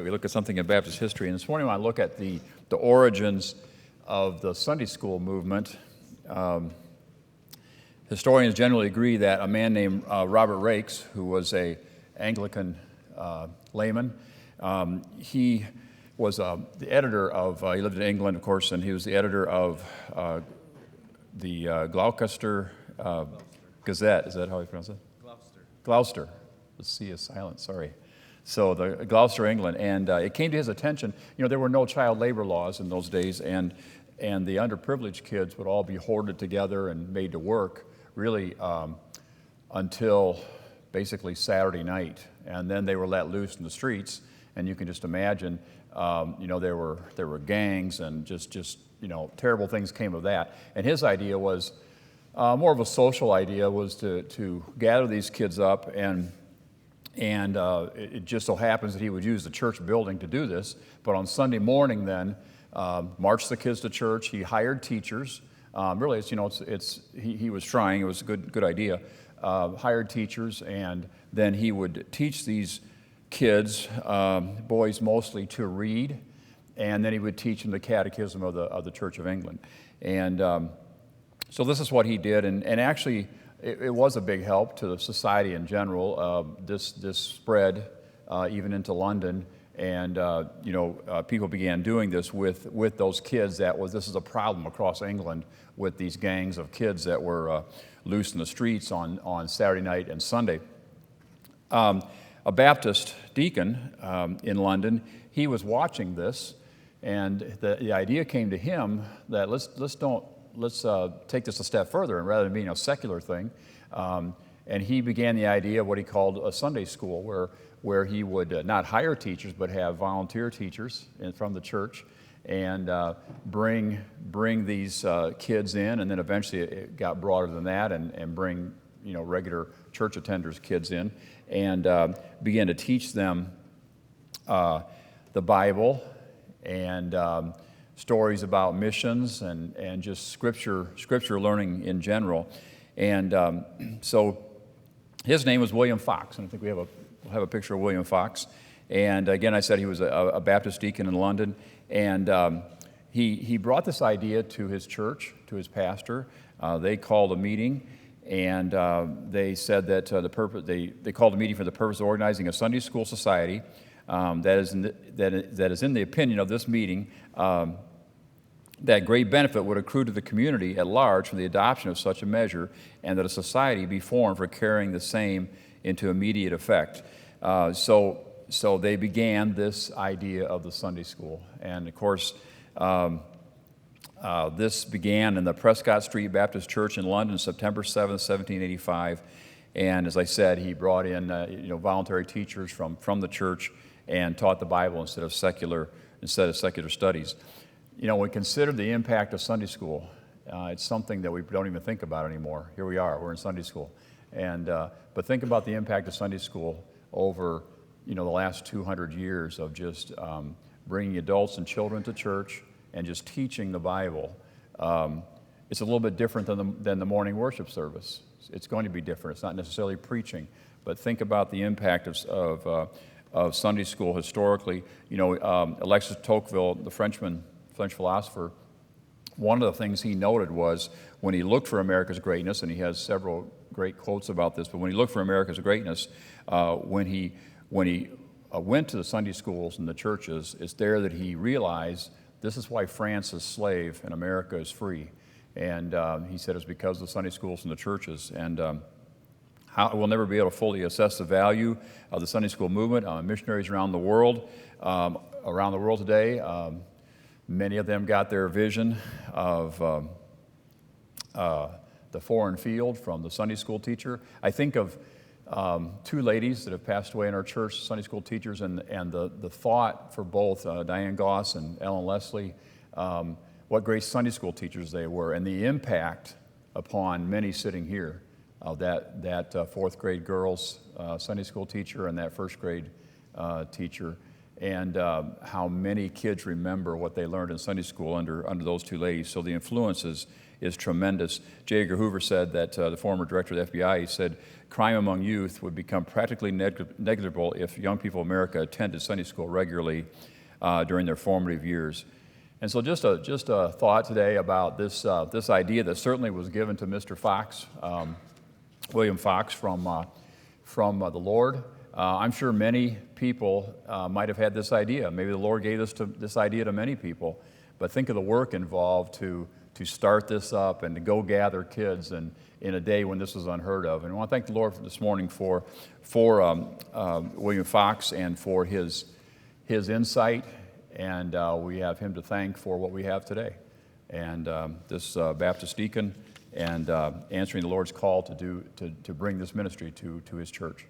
right, we look at something in Baptist history, and this morning I look at the origins of the Sunday school movement. Historians generally agree that a man named Robert Raikes, who was a Anglican layman, he was the editor of, he lived in England, of course, and he was the editor of the Gloucester Gazette. Is that how you pronounce it? Gloucester. The C is silent, sorry. So the Gloucester, England, and it came to his attention, there were no child labor laws in those days, and the underprivileged kids would all be hoarded together and made to work really until basically Saturday night, and then they were let loose in the streets, and you can just imagine, there were gangs and just terrible things came of that. And his idea was more of a social idea, was to gather these kids up, and it just so happens that he would use the church building to do this. But on Sunday morning, then march the kids to church. He hired teachers. Really, he was trying. It was a good idea. Hired teachers, and then he would teach these kids, boys mostly, to read, and then he would teach them the Catechism of the Church of England. And so this is what he did, and actually it was a big help to the society in general. This spread even into London, and people began doing this with those kids. This is a problem across England with these gangs of kids that were loose in the streets on Saturday night and Sunday. A Baptist deacon in London, he was watching this, and the idea came to him that let's take this a step further, and rather than being a secular thing, and he began the idea of what he called a Sunday school, where he would not hire teachers but have volunteer teachers from the church, and bring these kids in, and then eventually it got broader than that, and bring regular church attenders, kids in, and began to teach them the Bible and stories about missions and just scripture learning in general. And so his name was William Fox, and I think we'll have a picture of William Fox. And again, I said he was a Baptist deacon in London, and he brought this idea to his church, to his pastor. They called a meeting, and they said that they called a meeting for the purpose of organizing a Sunday school society that is in the opinion of this meeting that great benefit would accrue to the community at large from the adoption of such a measure, and that a society be formed for carrying the same into immediate effect. So they began this idea of the Sunday school, and of course this began in the Prescott Street Baptist Church in London, September 7th, 1785. And as I said, he brought in voluntary teachers from the church and taught the Bible instead of secular studies. When we consider the impact of Sunday school, it's something that we don't even think about anymore. Here we are, we're in Sunday school. But think about the impact of Sunday school over the last 200 years of just bringing adults and children to church and just teaching the Bible. It's a little bit different than the morning worship service. It's going to be different. It's not necessarily preaching, but think about the impact of Sunday school historically. Alexis de Tocqueville, the French philosopher, one of the things he noted was when he looked for America's greatness, and he has several great quotes about this, but when he looked for America's greatness, when he went to the Sunday schools and the churches, it's there that he realized this is why France is slave and America is free. And he said it's because of the Sunday schools and the churches. And we'll never be able to fully assess the value of the Sunday school movement. Missionaries around the world today, many of them got their vision of the foreign field from the Sunday school teacher. I think of two ladies that have passed away in our church, Sunday school teachers, and the thought for both Diane Goss and Ellen Leslie, what great Sunday school teachers they were, and the impact upon many sitting here of that fourth grade girls Sunday school teacher and that first grade teacher. and how many kids remember what they learned in Sunday school under those two ladies. So the influence is tremendous. J. Edgar Hoover said that, the former director of the FBI, he said, crime among youth would become practically negligible if young people in America attended Sunday school regularly during their formative years. And so just a thought today about this idea that certainly was given to Mr. Fox, William Fox from the Lord. I'm sure many people might have had this idea. Maybe the Lord gave this idea to many people. But think of the work involved to start this up and to go gather kids in a day when this was unheard of. And I want to thank the Lord this morning for William Fox and for his insight. And we have him to thank for what we have today. And this Baptist deacon and answering the Lord's call to bring this ministry to his church.